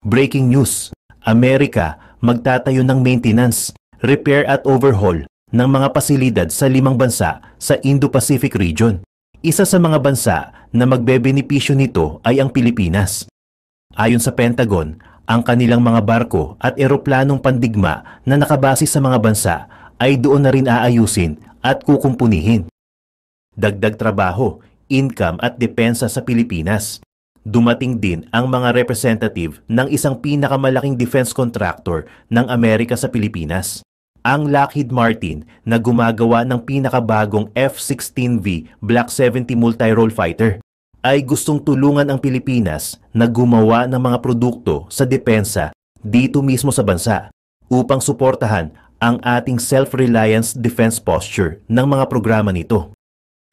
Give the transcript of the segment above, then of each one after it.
Breaking news, Amerika magtatayo ng maintenance, repair at overhaul ng mga pasilidad sa 5 bansa sa Indo-Pacific region. Isa sa mga bansa na magbebenepisyo nito ay ang Pilipinas. Ayon sa Pentagon, ang kanilang mga barko at eroplanong pandigma na nakabase sa mga bansa ay doon na rin aayusin at kukumpunihin. Dagdag trabaho, income at depensa sa Pilipinas. Dumating din ang mga representative ng isang pinakamalaking defense contractor ng Amerika sa Pilipinas, ang Lockheed Martin, na gumagawa ng pinakabagong F-16V Block 70 multi-role fighter, ay gustong tulungan ang Pilipinas na gumawa ng mga produkto sa depensa dito mismo sa bansa upang suportahan ang ating self-reliance defense posture ng mga programa nito.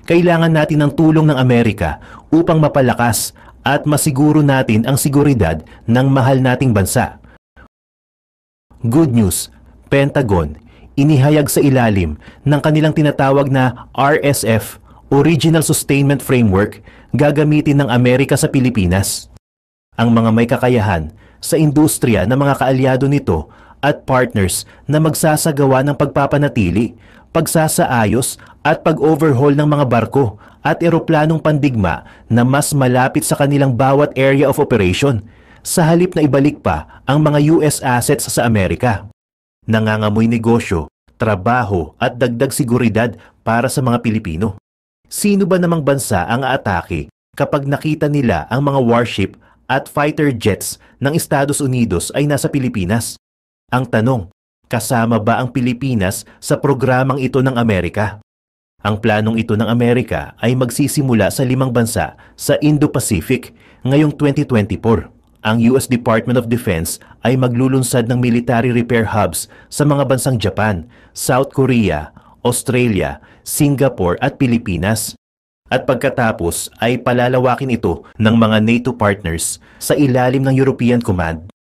Kailangan natin ng tulong ng Amerika upang mapalakas at masiguro natin ang seguridad ng mahal nating bansa. Good news, Pentagon, inihayag sa ilalim ng kanilang tinatawag na RSF, Original Sustainment Framework, gagamitin ng Amerika sa Pilipinas. Ang mga may kakayahan sa industriya ng mga kaalyado nito at partners na magsasagawa ng pagpapanatili, pagsasaayos at pag-overhaul ng mga barko at eroplanong pandigma na mas malapit sa kanilang bawat area of operation, sa halip na ibalik pa ang mga US assets sa Amerika. Nangangamoy negosyo, trabaho at dagdag seguridad para sa mga Pilipino. Sino ba namang bansa ang aatake kapag nakita nila ang mga warship at fighter jets ng Estados Unidos ay nasa Pilipinas? Ang tanong, kasama ba ang Pilipinas sa programang ito ng Amerika? Ang planong ito ng Amerika ay magsisimula sa 5 bansa sa Indo-Pacific ngayong 2024. Ang US Department of Defense ay maglulunsad ng military repair hubs sa mga bansang Japan, South Korea, Australia, Singapore at Pilipinas. At pagkatapos ay palalawakin ito ng mga NATO partners sa ilalim ng European Command.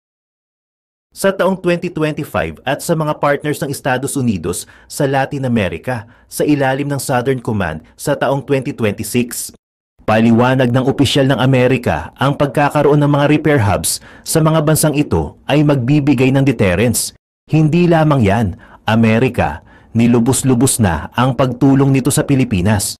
Sa taong 2025 at sa mga partners ng Estados Unidos sa Latin America sa ilalim ng Southern Command sa taong 2026. Paliwanag ng opisyal ng Amerika, ang pagkakaroon ng mga repair hubs sa mga bansang ito ay magbibigay ng deterrence. Hindi lamang yan, Amerika, nilubos-lubos na ang pagtulong nito sa Pilipinas.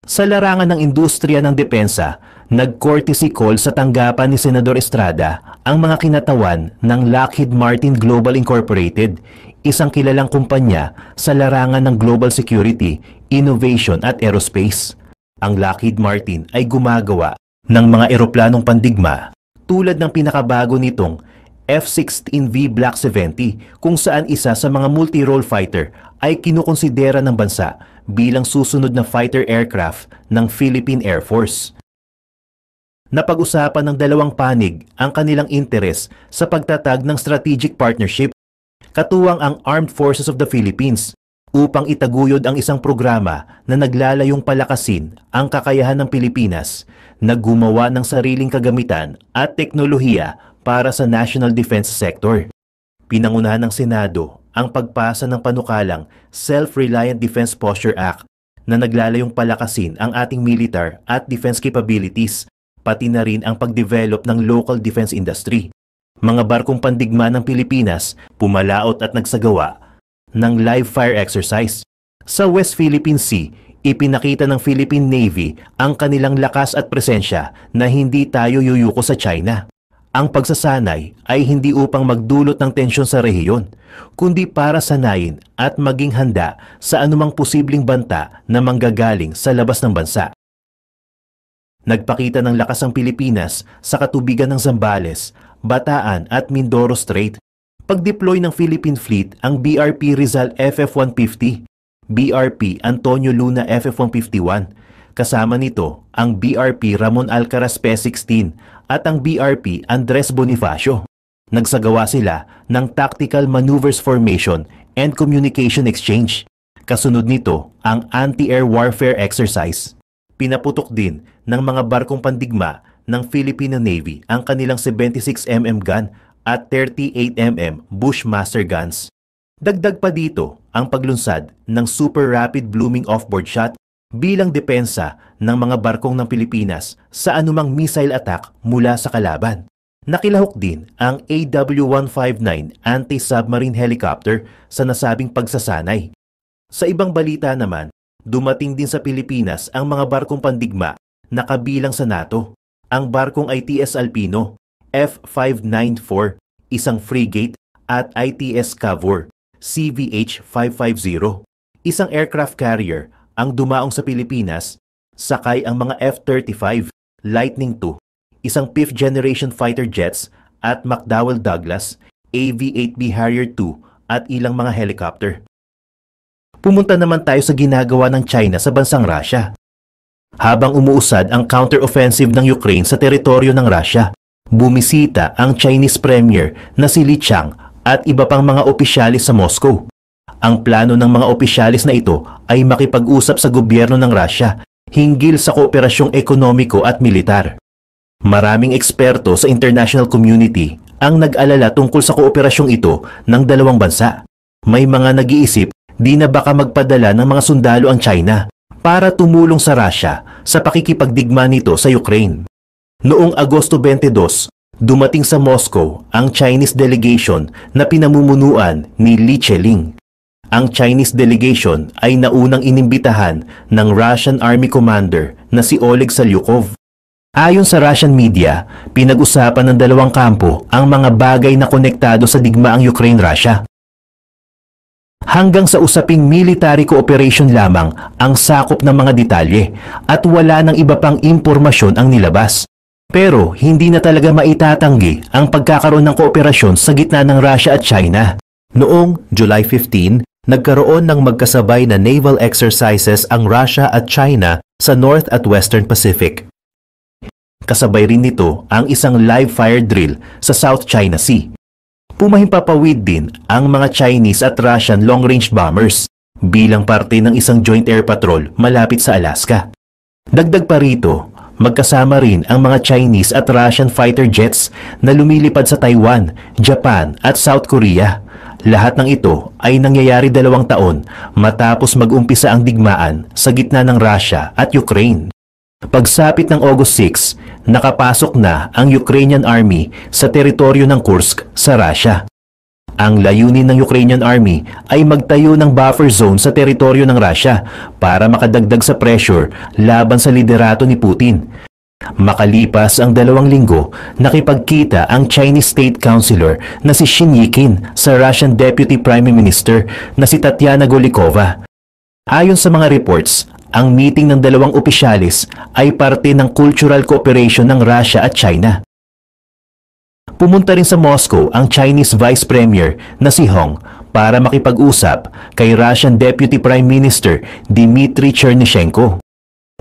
Sa larangan ng industriya ng depensa, nag-courtesy call sa tanggapan ni Senador Estrada ang mga kinatawan ng Lockheed Martin Global Incorporated, isang kilalang kumpanya sa larangan ng global security, innovation at aerospace. Ang Lockheed Martin ay gumagawa ng mga eroplanong pandigma tulad ng pinakabago nitong F-16V Block 70, kung saan isa sa mga multi-role fighter ay kinukonsidera ng bansa bilang susunod na fighter aircraft ng Philippine Air Force. Napag-usapan ng dalawang panig ang kanilang interes sa pagtatag ng strategic partnership, katuwang ang Armed Forces of the Philippines, upang itaguyod ang isang programa na naglalayong palakasin ang kakayahan ng Pilipinas na gumawa ng sariling kagamitan at teknolohiya para sa national defense sector. Pinangunahan ng Senado ang pagpasa ng panukalang Self-Reliant Defense Posture Act na naglalayong palakasin ang ating militar at defense capabilities, pati na rin ang pag-develop ng local defense industry. Mga barkong pandigma ng Pilipinas pumalaot at nagsagawa ng live fire exercise. Sa West Philippine Sea, ipinakita ng Philippine Navy ang kanilang lakas at presensya na hindi tayo yuyuko sa China. Ang pagsasanay ay hindi upang magdulot ng tensyon sa rehiyon, kundi para sanayin at maging handa sa anumang posibleng banta na manggagaling sa labas ng bansa. Nagpakita ng lakas ang Pilipinas sa katubigan ng Zambales, Bataan at Mindoro Strait. Pag-deploy ng Philippine Fleet ang BRP Rizal FF-150, BRP Antonio Luna FF-151, kasama nito ang BRP Ramon Alcaraz P-16 at ang BRP Andres Bonifacio. Nagsagawa sila ng Tactical Maneuvers Formation and Communication Exchange. Kasunod nito ang Anti-Air Warfare Exercise. Pinaputok din ng mga barkong pandigma ng Filipino Navy ang kanilang 76mm gun at 38mm Bushmaster guns. Dagdag pa dito ang paglunsad ng Super Rapid Blooming Offboard Shot bilang depensa ng mga barkong ng Pilipinas sa anumang missile attack mula sa kalaban. Nakilahok din ang AW-159 anti-submarine helicopter sa nasabing pagsasanay. Sa ibang balita naman, dumating din sa Pilipinas ang mga barkong pandigma na kabilang sa NATO. Ang barkong ITS Alpino, F594, isang frigate at ITS Cavour, CVH-550, isang aircraft carrier ang dumaong sa Pilipinas, sakay ang mga F-35, Lightning II, isang 5th generation fighter jets at McDowell Douglas, AV-8B Harrier II at ilang mga helicopter. Pumunta naman tayo sa ginagawa ng China sa bansang Russia. Habang umuusad ang counter-offensive ng Ukraine sa teritoryo ng Russia, bumisita ang Chinese Premier na si Li Qiang at iba pang mga opisyalis sa Moscow. Ang plano ng mga opisyalis na ito ay makipag-usap sa gobyerno ng Russia hinggil sa kooperasyong ekonomiko at militar. Maraming eksperto sa international community ang nag-alala tungkol sa kooperasyong ito ng dalawang bansa. May mga nag-iisip di na baka magpadala ng mga sundalo ang China para tumulong sa Russia sa pakikipagdigma nito sa Ukraine. Noong Agosto 22, dumating sa Moscow ang Chinese delegation na pinamumunuan ni Li Cheling. Ang Chinese delegation ay naunang inimbitahan ng Russian Army Commander na si Oleg Salyukov. Ayon sa Russian media, pinag-usapan ng dalawang kampo ang mga bagay na konektado sa digmaang Ukraine-Russia. Hanggang sa usaping military cooperation lamang ang sakop ng mga detalye at wala ng iba pang impormasyon ang nilabas. Pero hindi na talaga maitatanggi ang pagkakaroon ng kooperasyon sa gitna ng Russia at China. Noong July 15, nagkaroon ng magkasabay na naval exercises ang Russia at China sa North at Western Pacific. Kasabay rin nito ang isang live fire drill sa South China Sea. Pumahimpapawid din ang mga Chinese at Russian long-range bombers bilang parte ng isang joint air patrol malapit sa Alaska. Dagdag pa rito, magkasama rin ang mga Chinese at Russian fighter jets na lumilipad sa Taiwan, Japan at South Korea. Lahat ng ito ay nangyayari 2 taon matapos mag-umpisa ang digmaan sa gitna ng Russia at Ukraine. Pagsapit ng August 6, nakapasok na ang Ukrainian Army sa teritoryo ng Kursk sa Russia. Ang layunin ng Ukrainian Army ay magtayo ng buffer zone sa teritoryo ng Russia para makadagdag sa pressure laban sa liderato ni Putin. Makalipas ang 2 linggo, nakipagkita ang Chinese State Councilor na si Shin Yikin sa Russian Deputy Prime Minister na si Tatiana Golikova. Ayon sa mga reports, ang meeting ng 2 opisyalis ay parte ng cultural cooperation ng Russia at China. Pumunta rin sa Moscow ang Chinese Vice Premier na si Hong para makipag-usap kay Russian Deputy Prime Minister Dmitry Chernyshenko.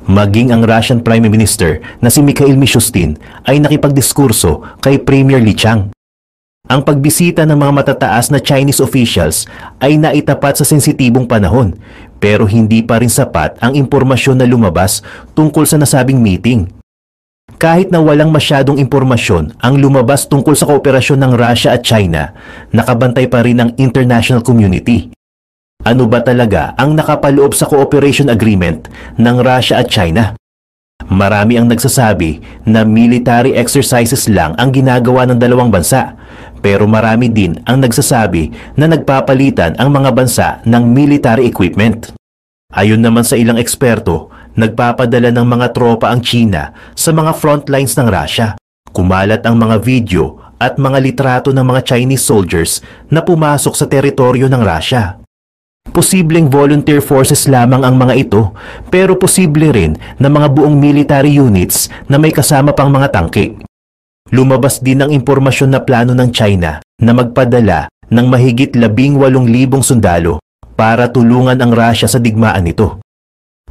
Maging ang Russian Prime Minister na si Mikhail Mishustin ay nakipagdiskurso kay Premier Li Qiang. Ang pagbisita ng mga matataas na Chinese officials ay naitapat sa sensitibong panahon, pero hindi pa rin sapat ang impormasyon na lumabas tungkol sa nasabing meeting. Kahit na walang masyadong impormasyon ang lumabas tungkol sa kooperasyon ng Russia at China, nakabantay pa rin ang international community. Ano ba talaga ang nakapaloob sa cooperation agreement ng Russia at China? Marami ang nagsasabi na military exercises lang ang ginagawa ng 2 bansa, pero marami din ang nagsasabi na nagpapalitan ang mga bansa ng military equipment. Ayon naman sa ilang eksperto, nagpapadala ng mga tropa ang China sa mga front lines ng Russia. Kumalat ang mga video at mga litrato ng mga Chinese soldiers na pumasok sa teritoryo ng Russia. Posibleng volunteer forces lamang ang mga ito, pero posible rin na mga buong military units na may kasama pang mga tangke. Lumabas din ang impormasyon na plano ng China na magpadala ng mahigit 18,000 sundalo para tulungan ang Russia sa digmaan nito.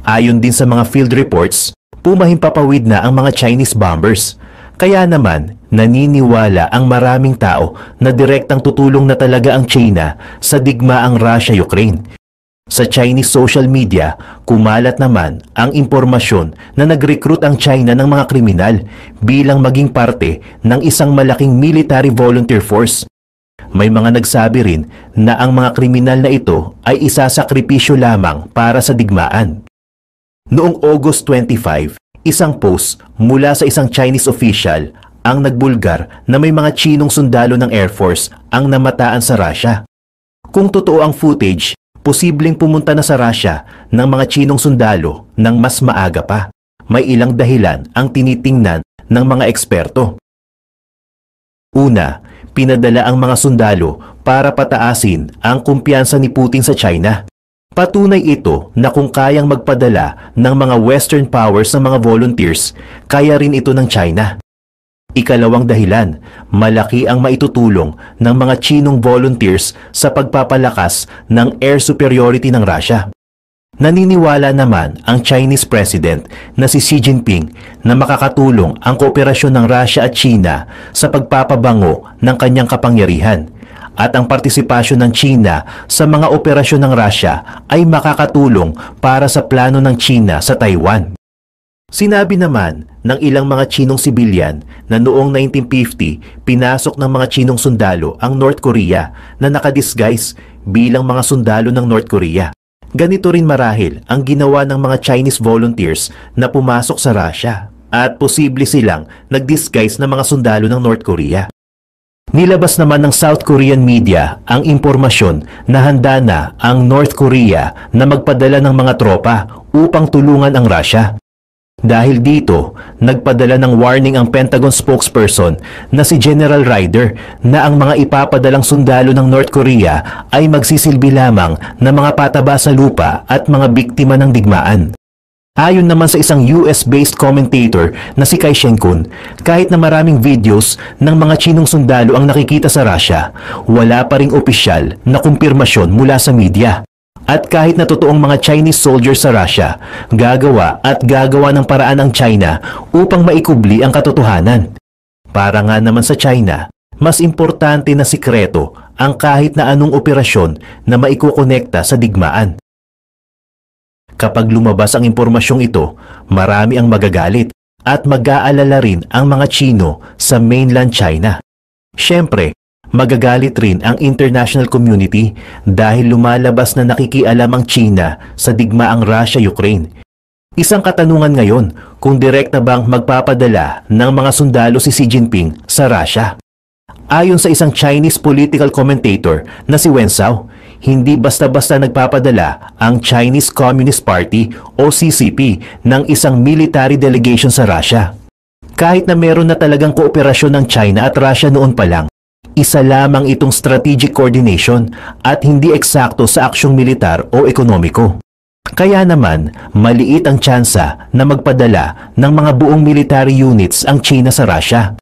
Ayon din sa mga field reports, pumahimpapawid na ang mga Chinese bombers. Kaya naman, naniniwala ang maraming tao na direktang tutulong na talaga ang China sa digmaang Russia-Ukraine. Sa Chinese social media, kumalat naman ang impormasyon na nag-recruit ang China ng mga kriminal bilang maging parte ng isang malaking military volunteer force. May mga nagsabi rin na ang mga kriminal na ito ay isasakripisyo lamang para sa digmaan. Noong August 25, isang post mula sa isang Chinese official ang nagbulgar na may mga Chinong sundalo ng Air Force ang namataan sa Russia. Kung totoo ang footage, posibleng pumunta na sa Russia ng mga Chinong sundalo ng mas maaga pa. May ilang dahilan ang tinitingnan ng mga eksperto. Una, pinadala ang mga sundalo para pataasin ang kumpiyansa ni Putin sa China. Patunay ito na kung kayang magpadala ng mga Western powers ng mga volunteers, kaya rin ito ng China. Ikalawang dahilan, malaki ang maitutulong ng mga Chinong volunteers sa pagpapalakas ng air superiority ng Russia. Naniniwala naman ang Chinese President na si Xi Jinping na makakatulong ang kooperasyon ng Russia at China sa pagpapabango ng kanyang kapangyarihan. At ang partisipasyon ng China sa mga operasyon ng Russia ay makakatulong para sa plano ng China sa Taiwan. Sinabi naman ng ilang mga Chinong sibilyan na noong 1950 pinasok ng mga Chinong sundalo ang North Korea na nakadisguise bilang mga sundalo ng North Korea. Ganito rin marahil ang ginawa ng mga Chinese volunteers na pumasok sa Russia at posible silang nagdisguise na mga sundalo ng North Korea. Nilabas naman ng South Korean media ang impormasyon na handa na ang North Korea na magpadala ng mga tropa upang tulungan ang Russia. Dahil dito, nagpadala ng warning ang Pentagon spokesperson na si General Ryder na ang mga ipapadalang sundalo ng North Korea ay magsisilbi lamang na mga pataba sa lupa at mga biktima ng digmaan. Ayon naman sa isang US-based commentator na si Kai Shenkun, kahit na maraming videos ng mga Chinong sundalo ang nakikita sa Russia, wala pa ring opisyal na kumpirmasyon mula sa media. At kahit na totoong mga Chinese soldiers sa Russia, gagawa ng paraan ang China upang maikubli ang katotohanan. Para nga naman sa China, mas importante na sikreto ang kahit na anong operasyon na maikukonekta sa digmaan. Kapag lumabas ang impormasyong ito, marami ang magagalit at mag-aalala rin ang mga Chino sa mainland China. Siyempre, magagalit rin ang international community dahil lumalabas na nakikialam ang China sa digmaang Russia-Ukraine. Isang katanungan ngayon kung direkta bang magpapadala ng mga sundalo si Xi Jinping sa Russia. Ayon sa isang Chinese political commentator na si Wen Zhao, hindi basta-basta nagpapadala ang Chinese Communist Party o CCP ng isang military delegation sa Russia. Kahit na meron na talagang kooperasyon ng China at Russia noon pa lang, isa lamang itong strategic coordination at hindi eksakto sa aksyong militar o ekonomiko. Kaya naman, maliit ang tsansa na magpadala ng mga buong military units ang China sa Russia.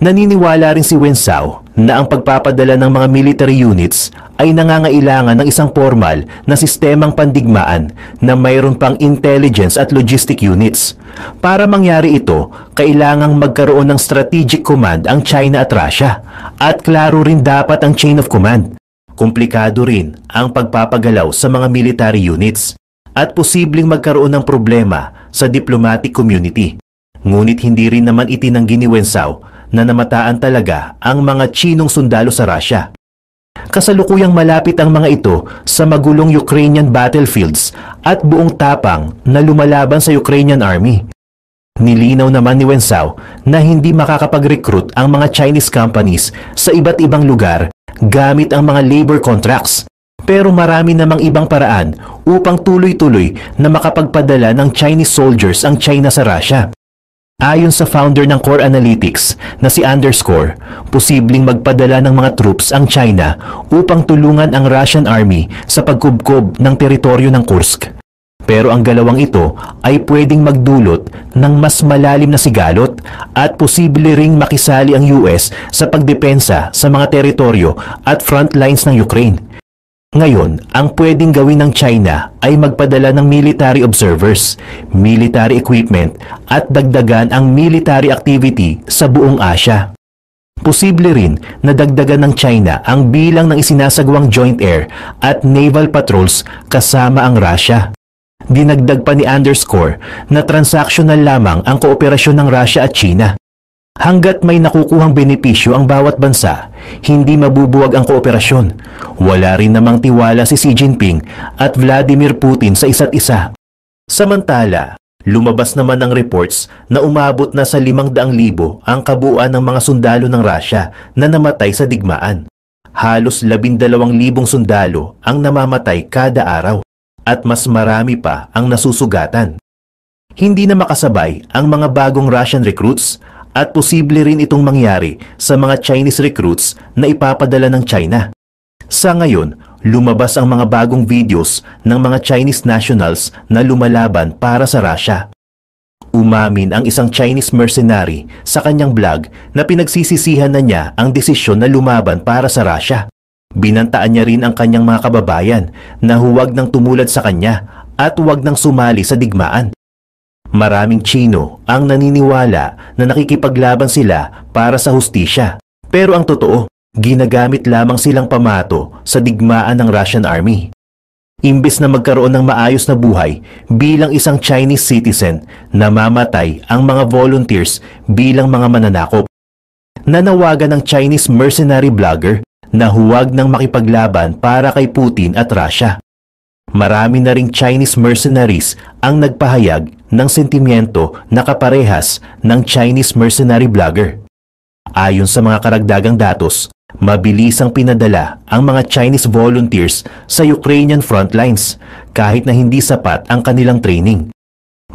Naniniwala rin si Wen Zhao na ang pagpapadala ng mga military units ay nangangailangan ng isang formal na sistemang pandigmaan na mayroon pang intelligence at logistic units. Para mangyari ito, kailangang magkaroon ng strategic command ang China at Russia at klaro rin dapat ang chain of command. Komplikado rin ang pagpapagalaw sa mga military units at posibleng magkaroon ng problema sa diplomatic community. Ngunit hindi rin naman itinanggi ni Wen Zhao na namataan talaga ang mga Chinong sundalo sa Russia. Kasalukuyang malapit ang mga ito sa magulong Ukrainian battlefields at buong tapang na lumalaban sa Ukrainian army. Nilinaw naman ni Wen Zhao na hindi makakapag-recruit ang mga Chinese companies sa iba't ibang lugar gamit ang mga labor contracts. Pero marami namang ibang paraan upang tuloy-tuloy na makapagpadala ng Chinese soldiers ang China sa Russia. Ayon sa founder ng Core Analytics na si Underscore, posibleng magpadala ng mga troops ang China upang tulungan ang Russian army sa pagkubkob ng teritoryo ng Kursk. Pero ang galawang ito ay pwedeng magdulot ng mas malalim na sigalot at posible ring makisali ang US sa pagdepensa sa mga teritoryo at front lines ng Ukraine. Ngayon, ang pwedeng gawin ng China ay magpadala ng military observers, military equipment at dagdagan ang military activity sa buong Asia. Posible rin na dagdagan ng China ang bilang ng isinasagawang joint air at naval patrols kasama ang Russia. Dinagdag pa ni Underscore na transactional lamang ang kooperasyon ng Russia at China. Hanggat may nakukuhang benepisyo ang bawat bansa, hindi mabubuwag ang kooperasyon. Wala rin namang tiwala si Xi Jinping at Vladimir Putin sa isa't isa. Samantala, Lumabas naman ang reports na umabot na sa 500,000 ang kabuuan ng mga sundalo ng Russia na namatay sa digmaan. Halos 12,000 sundalo ang namamatay kada araw at mas marami pa ang nasusugatan. Hindi na makasabay ang mga bagong Russian recruits at posible rin itong mangyari sa mga Chinese recruits na ipapadala ng China. Sa ngayon, lumabas ang mga bagong videos ng mga Chinese nationals na lumalaban para sa Russia. Umamin ang isang Chinese mercenary sa kanyang blog na pinagsisisihan na niya ang desisyon na lumaban para sa Russia. Binantaan niya rin ang kanyang mga kababayan na huwag nang tumulad sa kanya at huwag nang sumali sa digmaan. Maraming Tsino ang naniniwala na nakikipaglaban sila para sa hustisya. Pero ang totoo, ginagamit lamang silang pamato sa digmaan ng Russian Army. Imbes na magkaroon ng maayos na buhay bilang isang Chinese citizen, namamatay ang mga volunteers bilang mga mananakop. Nanawagan ng Chinese mercenary blogger na huwag nang makipaglaban para kay Putin at Russia. Marami na ring Chinese mercenaries ang nagpahayag ng sentimiento na kaparehas ng Chinese mercenary blogger. Ayon sa mga karagdagang datos, mabilis ang pinadala ang mga Chinese volunteers sa Ukrainian frontlines kahit na hindi sapat ang kanilang training.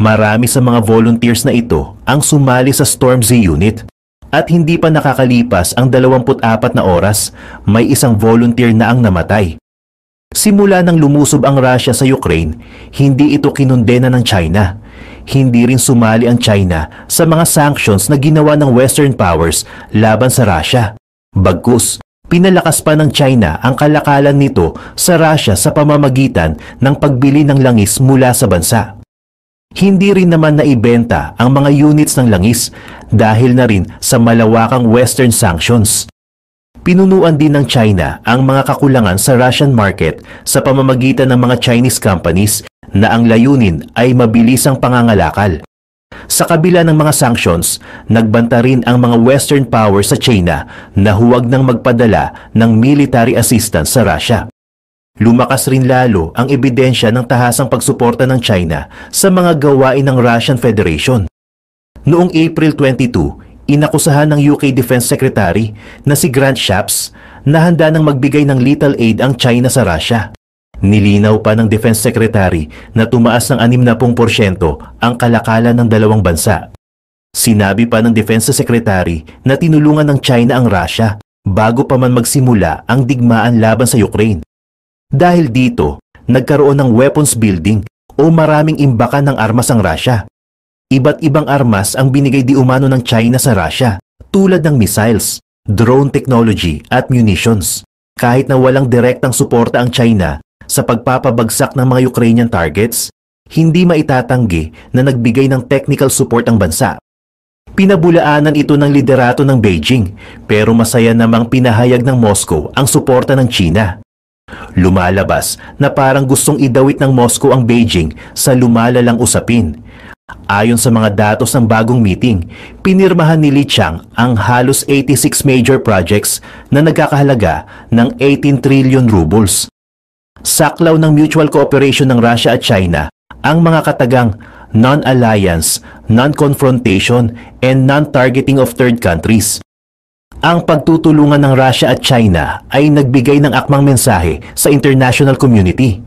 Marami sa mga volunteers na ito ang sumali sa Storm Z unit at hindi pa nakakalipas ang 24 na oras, may isang volunteer na ang namatay. Simula nang lumusob ang Russia sa Ukraine, hindi ito kinondena ng China. Hindi rin sumali ang China sa mga sanctions na ginawa ng Western powers laban sa Russia. Bagkus, pinalakas pa ng China ang kalakalan nito sa Russia sa pamamagitan ng pagbili ng langis mula sa bansa. Hindi rin naman naibenta ang mga units ng langis dahil na rin sa malawakang Western sanctions. Pinunuan din ng China ang mga kakulangan sa Russian market sa pamamagitan ng mga Chinese companies na ang layunin ay mabilisang pangangalakal. Sa kabila ng mga sanctions, nagbanta rin ang mga Western powers sa China na huwag nang magpadala ng military assistance sa Russia. Lumakas rin lalo ang ebidensya ng tahasang pagsuporta ng China sa mga gawain ng Russian Federation. Noong April 22, inakusahan ng UK Defense Secretary na si Grant Shapps na handa nang magbigay ng lethal aid ang China sa Russia. Nilinaw pa ng Defense Secretary na tumaas ng 60% ang kalakalan ng dalawang bansa. Sinabi pa ng Defense Secretary na tinulungan ng China ang Russia bago pa man magsimula ang digmaan laban sa Ukraine. Dahil dito, nagkaroon ng weapons building o maraming imbakan ng armas ang Russia. Iba't ibang armas ang binigay di umano ng China sa Russia, tulad ng missiles, drone technology at munitions. Kahit na walang direktang suporta ang China sa pagpapabagsak ng mga Ukrainian targets, hindi maitatanggi na nagbigay ng technical support ang bansa. Pinabulaanan ito ng liderato ng Beijing, pero masaya namang pinahayag ng Moscow ang suporta ng China. Lumalabas na parang gustong idawit ng Moscow ang Beijing sa lumalalang usapin. Ayon sa mga datos ng bagong meeting, pinirmahan ni Li Qiang ang halos 86 major projects na nagkakahalaga ng 18 trillion rubles. Saklaw ng mutual cooperation ng Russia at China ang mga katagang non-alliance, non-confrontation, and non-targeting of third countries. Ang pagtutulungan ng Russia at China ay nagbigay ng akmang mensahe sa international community.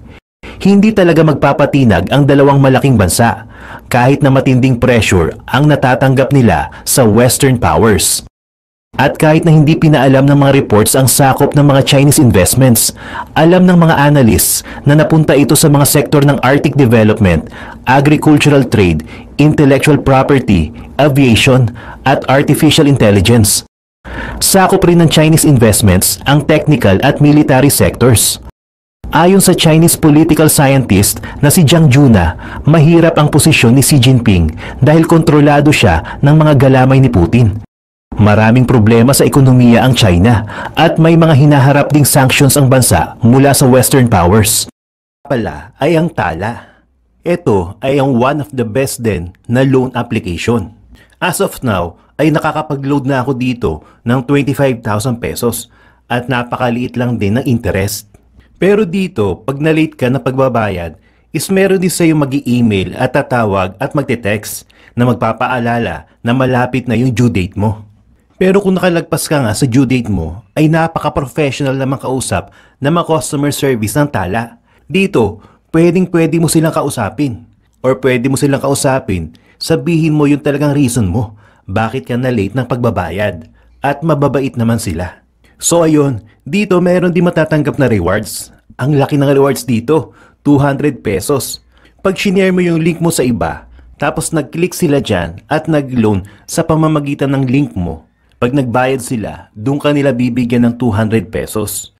Hindi talaga magpapatinag ang dalawang malaking bansa kahit na matinding pressure ang natatanggap nila sa Western powers. At kahit na hindi pinaalam ng mga reports ang sakop ng mga Chinese investments, alam ng mga analysts na napunta ito sa mga sektor ng Arctic development, agricultural trade, intellectual property, aviation, at artificial intelligence. Sakop rin ng Chinese investments ang technical at military sectors. Ayon sa Chinese political scientist na si Jiang Juna, mahirap ang posisyon ni Xi Jinping dahil kontrolado siya ng mga galamay ni Putin. Maraming problema sa ekonomiya ang China at may mga hinaharap ding sanctions ang bansa mula sa Western powers. Pala ay ang tala. Ito ay ang one of the best din na loan application. As of now, ay nakakapag-load na ako dito ng 25,000 pesos at napakaliit lang din ng interest. Pero dito, pag na-late ka na pagbabayad, is meron din sa'yo mag-i-email at tatawag at magte-text na magpapaalala na malapit na yung due date mo. Pero kung nakalagpas ka nga sa due date mo, ay napaka-professional naman kausap ng mga customer service ng Tala. Dito, pwede mo silang kausapin. Or pwede mo silang kausapin, sabihin mo yung talagang reason mo, bakit ka na late ng pagbabayad. At mababait naman sila. So ayun, dito meron din matatanggap na rewards. Ang laki ng rewards dito, 200 pesos. Pag shinare mo yung link mo sa iba, tapos nag-click sila dyan at nag-loan sa pamamagitan ng link mo, pag nagbayad sila, doon ka nila bibigyan ng 200 pesos.